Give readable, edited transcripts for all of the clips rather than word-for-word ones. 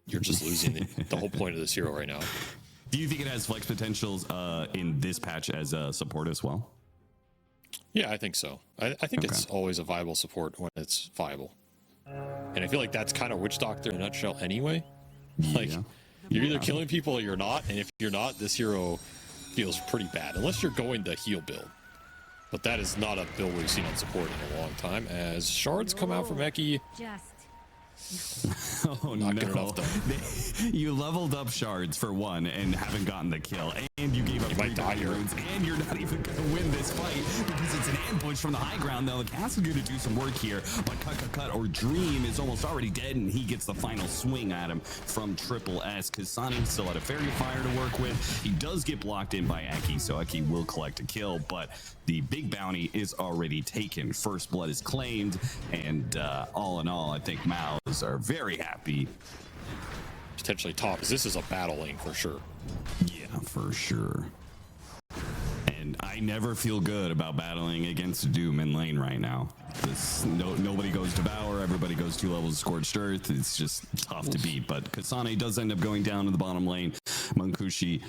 you're just losing the whole point of this hero right now. Do you think it has flex potentials in this patch as a support as well? Yeah, I think so. I think it's always a viable support when it's viable. And I feel like that's kind of Witch Doctor in a nutshell anyway. Like, you're either killing people or you're not, and if you're not, this hero feels pretty bad, unless you're going the heal build. But that is not a build we've seen on support in a long time, as shards come out from Eki. Oh no, you leveled up shards for one and haven't gotten the kill, and you gave up 3 runes, and you're not even gonna win this fight because it's an ambush from the high ground. Now the cast is gonna do some work here, but cut or Dream is almost already dead, and he gets the final swing at him from Triple S. Kasani still had a Fairy Fire to work with. He does get blocked in by Eki, so Eki will collect a kill, but the big bounty is already taken. First blood is claimed, and all in all, I think Mouz are very happy. Potentially top, as this is a battle lane for sure. Yeah, for sure. And I never feel good about battling against Doom in lane right now. Nobody goes Devour, everybody goes 2 levels of Scorched Earth. It's just tough to beat, but Kasane does end up going down to the bottom lane. Munkushi,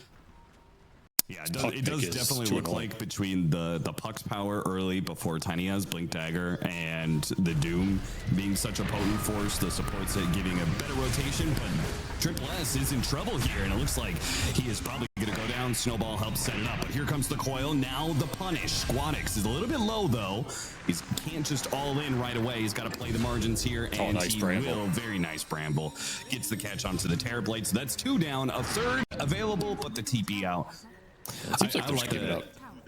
yeah, it does definitely look like between the Puck's power early before Tiny has Blink Dagger and the Doom being such a potent force, the support's giving a better rotation, but Triple S is in trouble here, and it looks like he is probably going to go down. Snowball helps set it up, but here comes the coil. Now the punish. Squadix is a little bit low, though. He can't just all in right away. He's got to play the margins here, and nice he Bramble. will. Very nice Bramble. Gets the catch onto the Terrorblade, so that's 2 down. A 3rd available, but the TP out. It seems like they're just giving it up.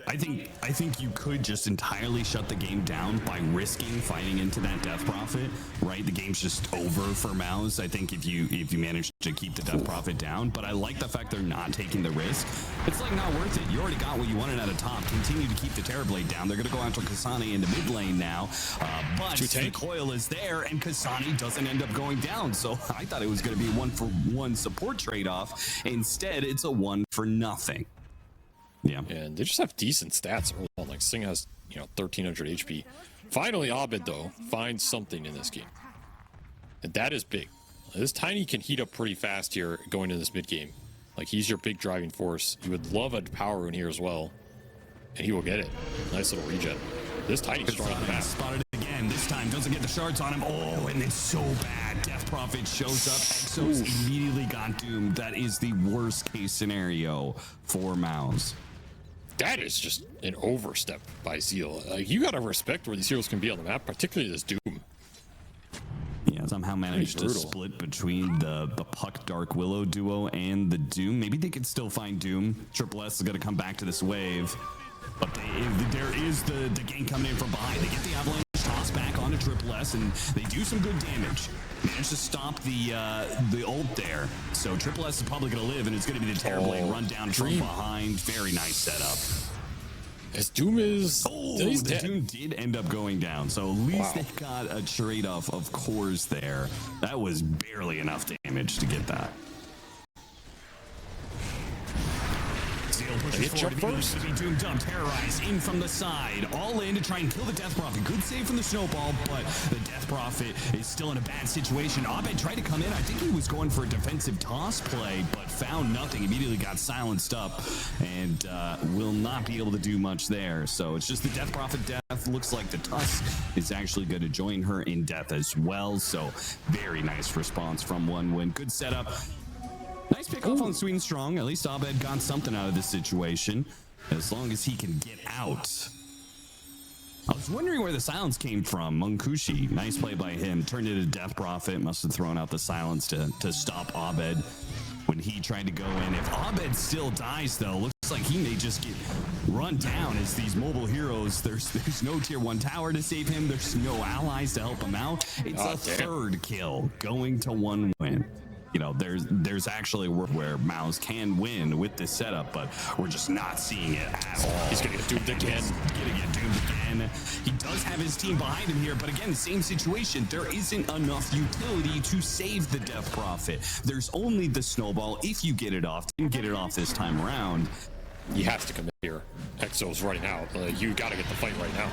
I think you could just entirely shut the game down by risking fighting into that Death Prophet, right? The game's just over for Mouz. I think if you manage to keep the Death Prophet down, but I like the fact they're not taking the risk. It's like not worth it. You already got what you wanted at a top. Continue to keep the Terrorblade down. They're gonna go after Kasane in the mid lane now, but the coil is there, and Kasane doesn't end up going down. So I thought it was gonna be 1-for-1 support trade-off. Instead, it's a 1 for nothing. Yeah, and they just have decent stats early on. Like Singh has 1300 HP. Finally, Abed though finds something in this game, and that is big. This Tiny can heat up pretty fast here going into this mid game. Like, he's your big driving force. You would love a power rune here as well, and he will get it. Nice little regen. This Tiny's strong on the map. Spotted it again. This time doesn't get the shards on him. Oh, and it's so bad. Death Prophet shows up. Exos immediately got doomed. That is the worst case scenario for Mouz. That is just an overstep by Zeal. You gotta respect where these heroes can be on the map, particularly this Doom. Yeah, somehow managed to split between the Puck Dark Willow duo and the Doom. Maybe they could still find Doom. Triple S is gonna come back to this wave, but there is the gank coming in from behind. They get the avalanche toss back onto Triple S, and they do some good damage. Managed to stop the ult there. So Triple S is probably going to live, and it's going to be the Terrorblade run down from behind. Very nice setup. As Doom is... the Doom did end up going down, so at least they got a trade-off of cores there. That was barely enough damage to get that. Pushes forward first. Doom dump, terrorize in from the side, all in to try and kill the Death Prophet. Good save from the Snowball, but the Death Prophet is still in a bad situation. Abed tried to come in. I think he was going for a defensive toss play, but found nothing. Immediately got silenced up, and will not be able to do much there. So it's just the Death Prophet death. Looks like the Tusk is actually going to join her in death as well. So very nice response from OneWin. Good setup. Nice pick off on Sweden Strong. At least Abed got something out of this situation, as long as he can get out. I was wondering where the silence came from. Munkushi, nice play by him. Turned it to Death Prophet. Must have thrown out the silence to stop Abed when he tried to go in. If Abed still dies, though, looks like he may just get run down as these mobile heroes. There's no tier 1 tower to save him. There's no allies to help him out. It's a third kill going to OneWin. You know, there's actually a world where Mouz can win with this setup, but we're just not seeing it at all. He's gonna get doomed again. He does have his team behind him here, but again, same situation. There isn't enough utility to save the Death Prophet. There's only the Snowball. If you get it off, didn't get it off this time around. He has to commit here. Exo's running out. You gotta get the fight right now.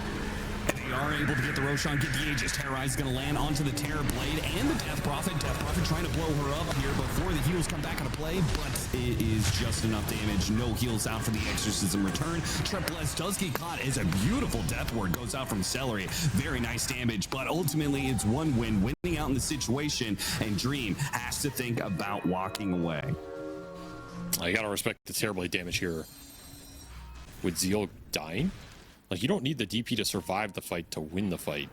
And they are able to get the Roshan, get the Aegis. Terrorize is going to land onto the Terror Blade and the Death Prophet. Death Prophet trying to blow her up here before the heals come back into play, but it is just enough damage. No heals out for the Exorcism return. Triplets does get caught as a beautiful Death Ward goes out from Celery. Very nice damage, but ultimately it's one win, winning out in the situation, and Dream has to think about walking away. I gotta respect the terribly damage here. With Zeal dying? Like, you don't need the DP to survive the fight to win the fight.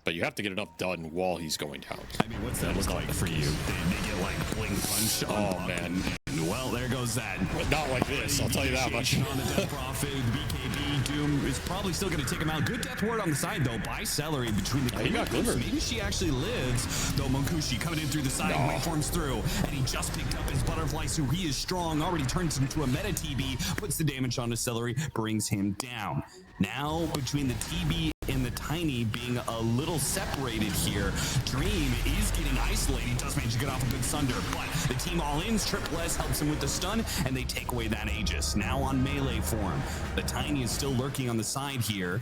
But you have to get enough done while he's going down. I mean, what's that look like for you? They get like blink punch on man. And, well, there goes that. But not like this, I'll tell you that much. On the Death Prophet, BKB, Doom is probably still going to take him out. Good Death Ward on the side, though, by Celery between the he got glimmered. Maybe she actually lives, though. Monkushi coming in through the side, waveforms through, and he just picked up his Butterfly, so he is strong, already turns into a meta TB, puts the damage onto Celery, brings him down. Now, between the TB and the Tiny being a little separated here, Dream is getting isolated. He does manage to get off a good Sunder, but the team all-ins, Triplets helps him with the stun, and they take away that Aegis. Now on melee form, the Tiny is still lurking on the side here.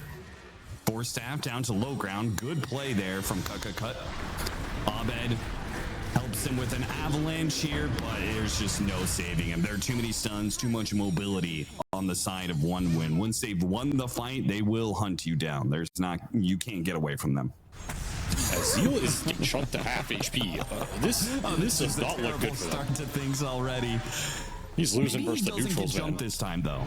Force Staff down to low ground. Good play there from Cut. Abed helps him with an avalanche here, but there's just no saving him. There are too many stuns, too much mobility on the side of one win. Once they've won the fight, they will hunt you down. You can't get away from them. Zeal is getting shot to half HP. This does not look good for them. Start to things already. He's losing versus the neutrals, man. This time, though.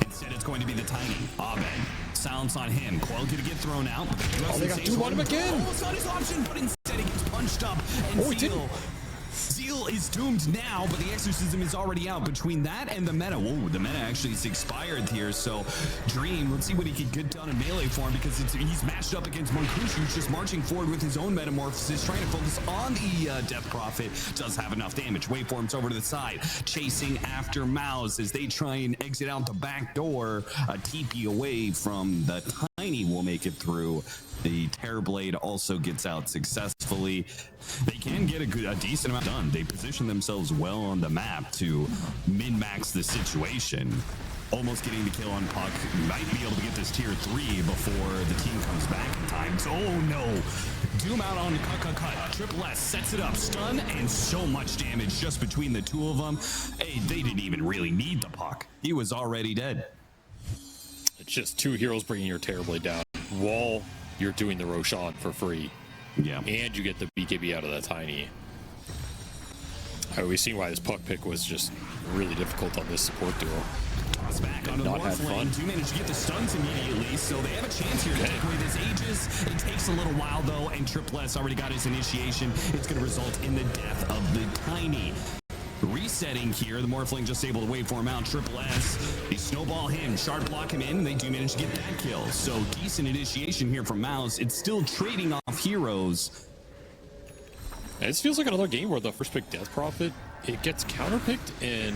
Instead, it's going to be the Tiny. Abed. Silence on him. Quell gonna get thrown out. They got two on him again. Almost on his option, but instead he gets punched up. And Zeal is doomed now, but the Exorcism is already out. Between that and the meta, the meta actually is expired here. So Dream, let's see what he can get done in melee form, because he's matched up against Monkushi, who's just marching forward with his own metamorphosis, trying to focus on the Death Prophet. Does have enough damage. Waveforms over to the side, chasing after Mouz as they try and exit out the back door. A TP away from the Tiny will make it through. The Terror Blade also gets out successfully. They can get a decent amount done. They position themselves well on the map to min-max the situation. Almost getting the kill on Puck. Might be able to get this tier 3 before the team comes back in time. So, oh no. Doom out on Cut. Triple S sets it up. Stun and so much damage just between the two of them. Hey, they didn't even really need the Puck. He was already dead. It's just two heroes bringing your Terror Blade down. While you're doing the Roshan for free. Yeah. And you get the BKB out of that Tiny. We've seen why this Puck pick was just really difficult on this support duo. Toss back onto the Morph lane. Do manage to get the stuns immediately, so they have a chance here to take away this Aegis. It takes a little while, though, and Triplets already got his initiation. It's going to result in the death of the Tiny. Resetting here, the Morphling just able to waveform out. Triple S, they snowball him, shard block him in, and they do manage to get that kill. So decent initiation here from Mouz. It's still trading off heroes. And this feels like another game where the first pick Death Prophet, it gets counterpicked, and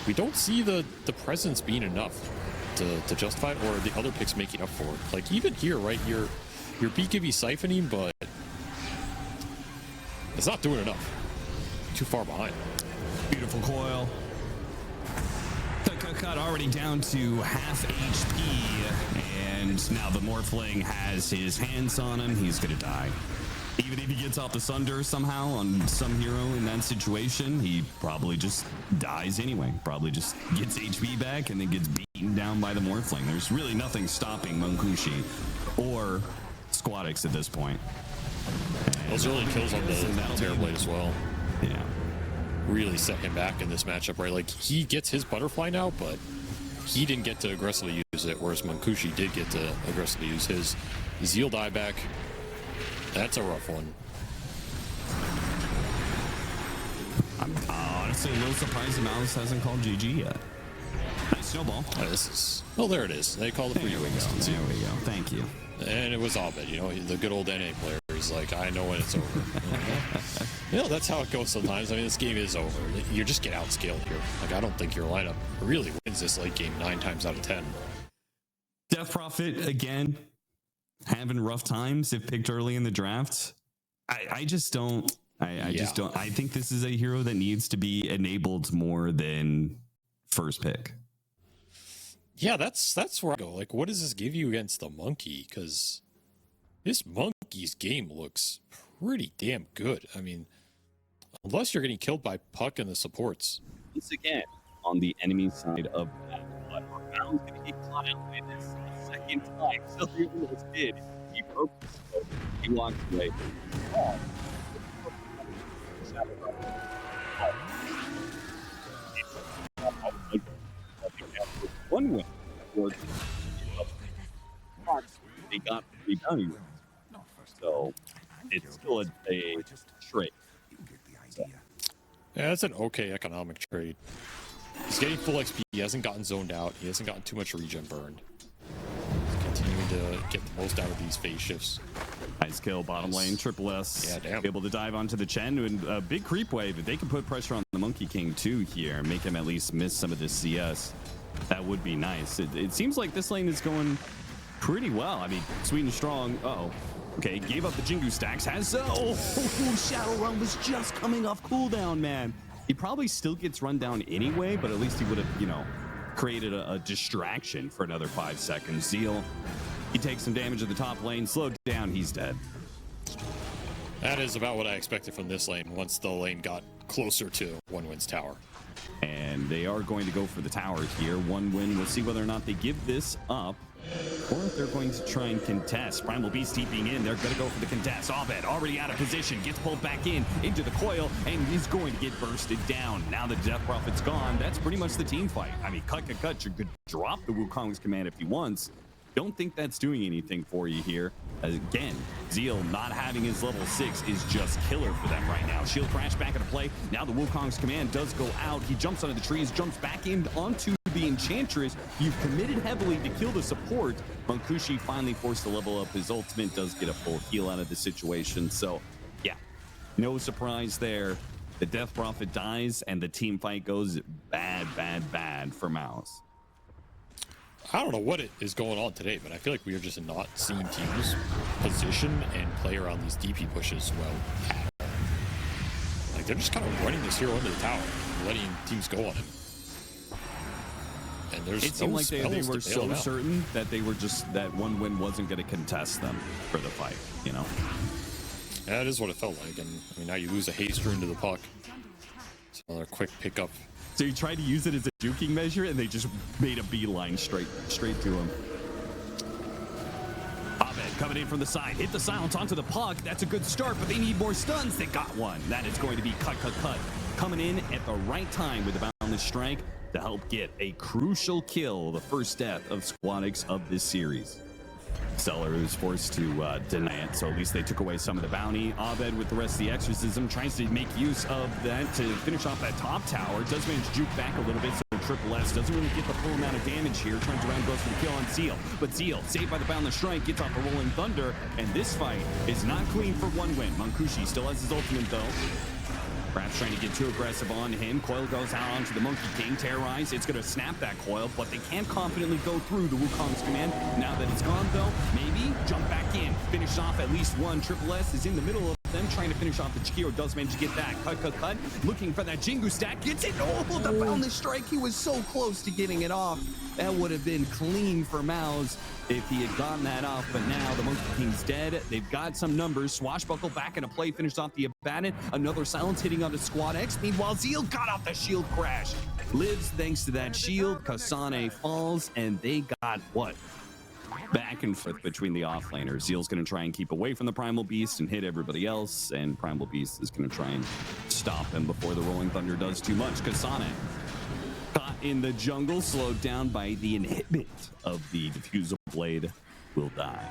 we don't see the presence being enough to justify it, or the other picks making up for it. Like even here, right, your BKB siphoning, but it's not doing enough. Too far behind. Beautiful coil. Cut already down to half HP, and now the Morphling has his hands on him. He's gonna die. Even if he gets off the Sunder somehow on some hero in that situation, he probably just dies anyway. Probably just gets HP back and then gets beaten down by the Morphling. There's really nothing stopping Monkushi or Squadix at this point. Those early kills on the Terror Blade as well. Yeah. Really set him back in this matchup, right? Like, he gets his Butterfly now, but he didn't get to aggressively use it, whereas Monkushi did get to aggressively use his. Zeal dieback. That's a rough one. I'm honestly a little surprised the Mouse hasn't called GG yet. Nice snowball. This is... Oh, there it is. They called it for you. There we go. Thank you. And it was Abed, you know, the good old NA player. He's like, I know when it's over. You know, that's how it goes sometimes. I mean, this game is over. You just get outscaled here. Like, I don't think your lineup really wins this late game 9 times out of 10. Death Prophet, again, having rough times if picked early in the draft. I just don't. I just don't. I think this is a hero that needs to be enabled more than first pick. Yeah, that's where I go. Like, what does this give you against the monkey? Because this monkey's game looks pretty damn good. I mean, unless you're getting killed by Puck and the supports. Once again, on the enemy side of that, but Brown's going to get caught out by this a second time. So he almost did. He broke the scope. He walks away. Oh. One win. They got 3 bounty wins. So it's still a trade. So. Yeah, that's an okay economic trade. He's getting full XP. He hasn't gotten zoned out. He hasn't gotten too much regen burned. He's continuing to get the most out of these phase shifts. Nice kill, bottom lane, Triple S. Yeah, damn. Able to dive onto the Chen and a big creep wave. If they can put pressure on the Monkey King too here, make him at least miss some of this CS, that would be nice. It seems like this lane is going pretty well. I mean, Sweden strong. Uh-oh. Okay, gave up the Jingu stacks. Has Shadow Run was just coming off cooldown, man. He probably still gets run down anyway, but at least he would have, you know, created a distraction for another 5 seconds. Zeal, he takes some damage at the top lane, slowed down, he's dead. That is about what I expected from this lane once the lane got closer to One Wind's tower. And they are going to go for the tower here. One win. We'll see whether or not they give this up or if they're going to try and contest. Primal Beast TPing in. They're going to go for the contest. Abed already out of position. Gets pulled back into the coil and is going to get bursted down. Now the Death Prophet's gone. That's pretty much the team fight. I mean, cut. You could drop the Wukong's command if he wants. Don't think that's doing anything for you here. Again, Zeal not having his level 6 is just killer for them right now. Shield crash back into play. Now the Wukong's command does go out. He jumps under the trees, jumps back in onto the Enchantress. You've committed heavily to kill the support. Mankushi finally forced to level up his ultimate, does get a full heal out of the situation. So, yeah, no surprise there. The Death Prophet dies, and the team fight goes bad for Mouz. I don't know what it is going on today, but I feel like we are just not seeing teams position and play around these DP pushes well at all. Like, they're just kind of running this hero into the tower, letting teams go on him. And there's it seemed like they were so certain that they were just that One Win wasn't going to contest them for the fight, you know? Yeah, that is what it felt like. And I mean, now you lose a haste rune to the Puck. It's another quick pickup. So you tried to use it as a juking measure, and they just made a beeline straight to him. Abed coming in from the side, hit the silence onto the Puck. That's a good start, but they need more stuns. They got one. That is going to be cut. Coming in at the right time with a boundless strike to help get a crucial kill, the first death of Squadix of this series. Seller was forced to deny it, so at least they took away some of the bounty. Abed with the rest of the exorcism tries to make use of that to finish off that top tower. Does manage to juke back a little bit, so Triple S doesn't really get the full amount of damage here. Turns around, goes for the kill on Zeal, but Zeal, saved by the boundless strike, gets off a rolling thunder, and this fight is not clean for One Win. Mankushi still has his ultimate though. Perhaps trying to get too aggressive on him. Coil goes out onto the Monkey King. Terrorize. It's going to snap that coil, but they can't confidently go through the Wukong's command. Now that it's gone, though, maybe jump back in. Finish off at least one. Triple S is in the middle of them trying to finish off the Chikiro. Does manage to get that. Cut. Looking for that Jingu stack. Gets it. Oh, the boundless strike. He was so close to getting it off. That would have been clean for Mouz if he had gotten that off, but now the Monkey King's dead. They've got some numbers. Swashbuckle back into play, finished off the Abaddon. Another silence hitting onto Squad X. Meanwhile, Zeal got off the shield crash. Lives thanks to that shield. Kasane falls, and they got what? Back and forth between the offlaners. Zeal's going to try and keep away from the Primal Beast and hit everybody else, and Primal Beast is going to try and stop him before the Rolling Thunder does too much. Kasane caught in the jungle, slowed down by the inhibit of the diffusal blade, will die.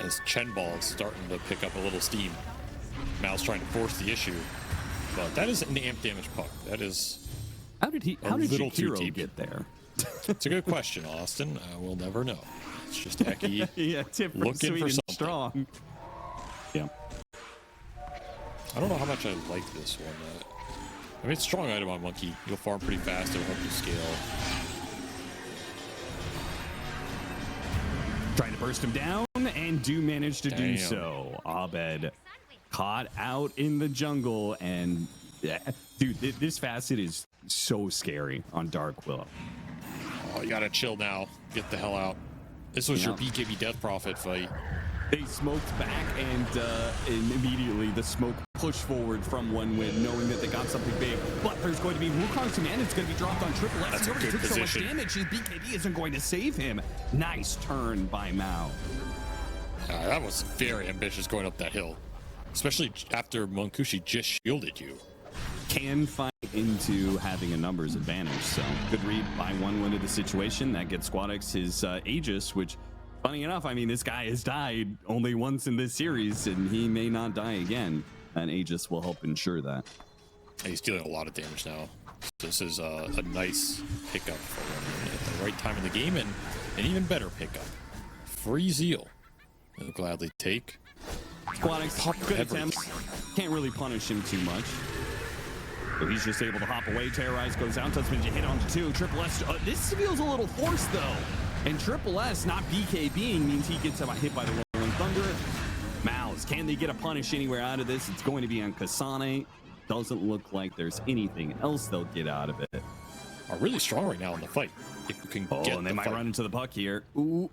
As Chen Ball is starting to pick up a little steam, Mal's trying to force the issue, but that is an amp damage Puck. That is how did Chikiro get there? It's a good question, Austin. We'll never know. It's just Eki yeah, looking for something. Strong. Yeah. I don't know how much I like this one. I mean, it's a strong item on Monkey. You'll farm pretty fast. It'll help you scale. Trying to burst him down and do manage to do so. Abed caught out in the jungle, and dude, this facet is so scary on Dark Willow. Oh, you gotta chill now. Get the hell out. This was your BKB Death Prophet fight. They smoked back, and immediately the smoke pushed forward from one win, knowing that they got something big. But there's going to be Wukong's command. It's going to be dropped on Triple S. That's He a already good took position. so much damage. His BKB isn't going to save him. Nice turn by Mao. That was very ambitious going up that hill, especially after Monkushi just shielded you. Can fight into having a numbers advantage. So good read by one win of the situation. That gets Squadix his Aegis, which, funny enough, I mean, this guy has died only once in this series, and he may not die again. And Aegis will help ensure that. He's dealing a lot of damage now. This is a nice pickup for him at the right time in the game, and an even better pickup. Free Zeal. He'll gladly take. Squadix, good attempts. Can't really punish him too much. So he's just able to hop away. Terrorize goes out. Does manage to hit onto two. Triple S. This feels a little forced, though. And Triple S not BKBing means he gets hit by the Rolling Thunder. Mouz, can they get a punish anywhere out of this? It's going to be on Kasane. Doesn't look like there's anything else they'll get out of it. Are really strong right now in the fight. If you can get and they might fight. run into the puck here. Ooh.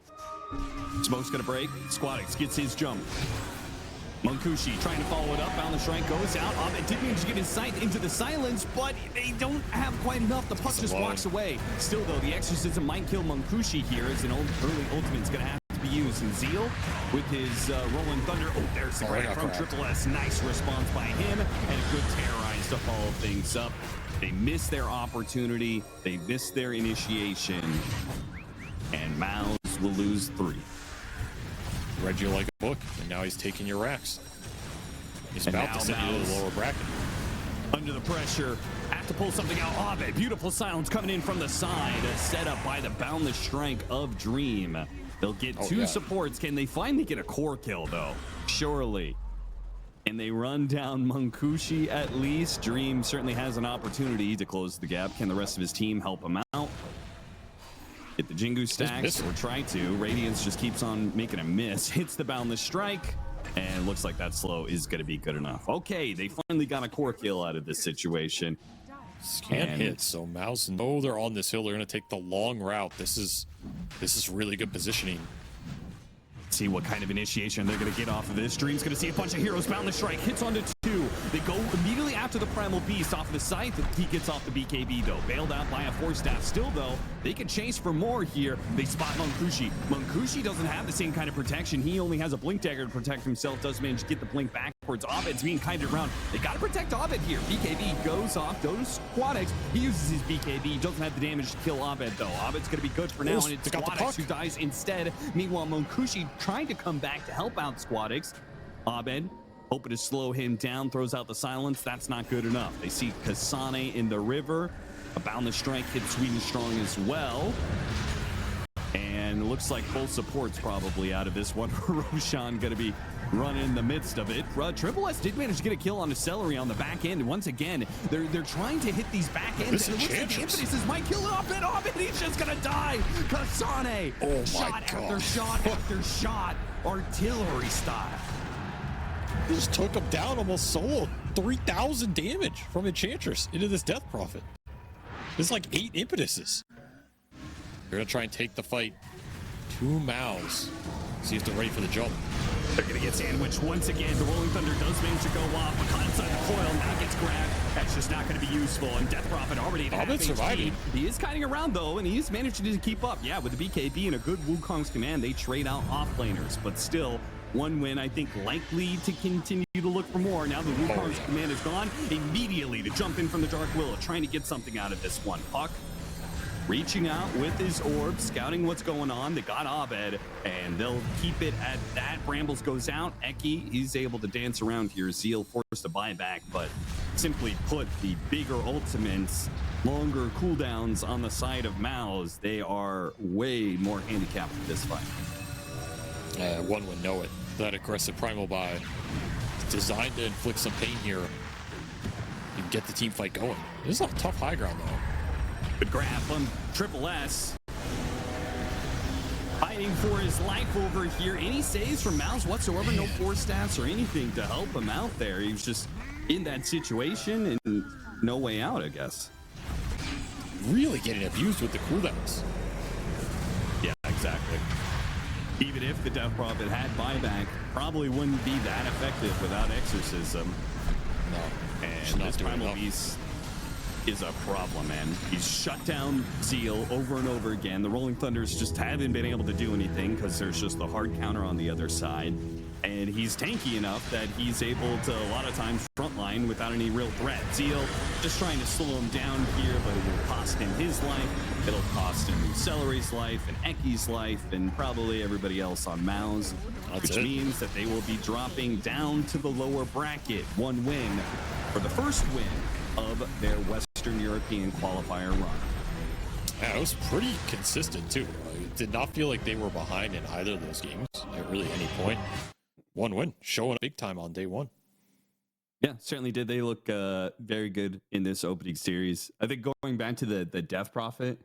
Smoke's gonna break. Squadix gets his jump. Monkushi trying to follow it up. Bound the Shrine goes out. It did manage to get his sight into the silence, but they don't have quite enough. The puck just walks away. Still, though, the Exorcism might kill Monkushi here, as an early ultimate's gonna have to be used. And Zeal with his Rolling Thunder. Oh, there's the grab from Triple S. Nice response by him, and a good Terrorize to follow things up. They missed their opportunity. They missed their initiation. And Mouz will lose 3. Read you like a book, and now he's taking your racks. He's about to send you to the lower bracket. Under the pressure, have to pull something out. Abe, beautiful silence coming in from the side. Set up by the Boundless Strike of Dream. They'll get 2 supports. Can they finally get a core kill, though? Surely. And they run down Monkushi at least. Dream certainly has an opportunity to close the gap. Can the rest of his team help him out? Get the Jingu stacks, or try to. Radiance just keeps on making a miss. Hits the Boundless Strike, and looks like that slow is going to be good enough. Okay, they finally got a core kill out of this situation. Can't hit, so Mouz know they're on this hill. They're going to take the long route. This is really good positioning. See what kind of initiation they're going to get off of this. Dream's going to see a bunch of heroes. Boundless Strike hits onto 2. They go immediately after the Primal Beast off of the site. He gets off the BKB, though. Bailed out by a Force Staff. Still, though, they can chase for more here. They spot Monkushi. Monkushi doesn't have the same kind of protection. He only has a Blink Dagger to protect himself. Does manage to get the Blink backwards. Abed's being kited around. They got to protect Abed here. BKB goes off. Goes Squadix. He uses his BKB. Doesn't have the damage to kill Abed, though. Abed's going to be good for now, and it's Squadix who dies instead. Meanwhile, Monkushi trying to come back to help out Squadix. Abed hoping to slow him down, throws out the silence. That's not good enough. They see Kasane in the river. A Boundless Strike hits Sweden Strong as well. And it looks like both supports probably out of this one. Roshan going to be running in the midst of it. Triple S did manage to get a kill on a Celery on the back end. And once again, they're trying to hit these back ends. And it looks like the impetus might kill it off it. Abed, he's just going to die. Kasane, shot after shot after shot. Artillery style. Just took him down, almost solo. 3,000 damage from Enchantress into this Death Prophet. It's like 8 impetuses. They're going to try and take the fight to Mouz. See if they're ready for the jump. They're going to get sandwiched once again. The Rolling Thunder does manage to go off, but caught inside the coil, now gets grabbed. That's just not going to be useful. And Death Prophet already at half surviving. He is kiting around, though, and he's managed to keep up. Yeah, with the BKB and a good Wukong's command, they trade out off-laners, but still, one win, I think, likely to continue to look for more. Now the Wukong's command is gone. Immediately to jump in from the Dark Willow, trying to get something out of this one. Puck reaching out with his orb, scouting what's going on. They got Abed, and they'll keep it at that. Brambles goes out. Eki, he's able to dance around here. Zeal forced to buy back, but simply put, the bigger ultimates, longer cooldowns on the side of Mouz, they are way more handicapped for this fight. One would know it. That aggressive primal buy is designed to inflict some pain here and get the team fight going. This is a tough high ground, though. Good grab from Triple S. Fighting for his life over here. Any saves from Mouz whatsoever? No force stats or anything to help him out there. He was just in that situation and no way out, I guess. Really getting abused with the cooldowns. Exactly. Even if the Death Prophet had buyback, probably wouldn't be that effective without Exorcism. No. And this Primal Beast is a problem, man. He's shut down Zeal over and over again. The Rolling Thunders just haven't been able to do anything because there's just the hard counter on the other side. And he's tanky enough that he's able to, a lot of times, frontline without any real threat. Zeal just trying to slow him down here, but it will cost him his life. It'll cost him Celery's life and Eki's life and probably everybody else on Mouz, which means that they will be dropping down to the lower bracket. One win for the first win of their Western European qualifier run. Yeah, it was pretty consistent, too. It did not feel like they were behind in either of those games at really any point. One win, showing big time on day one. Yeah, certainly did. They look very good in this opening series. I think going back to the Death Prophet,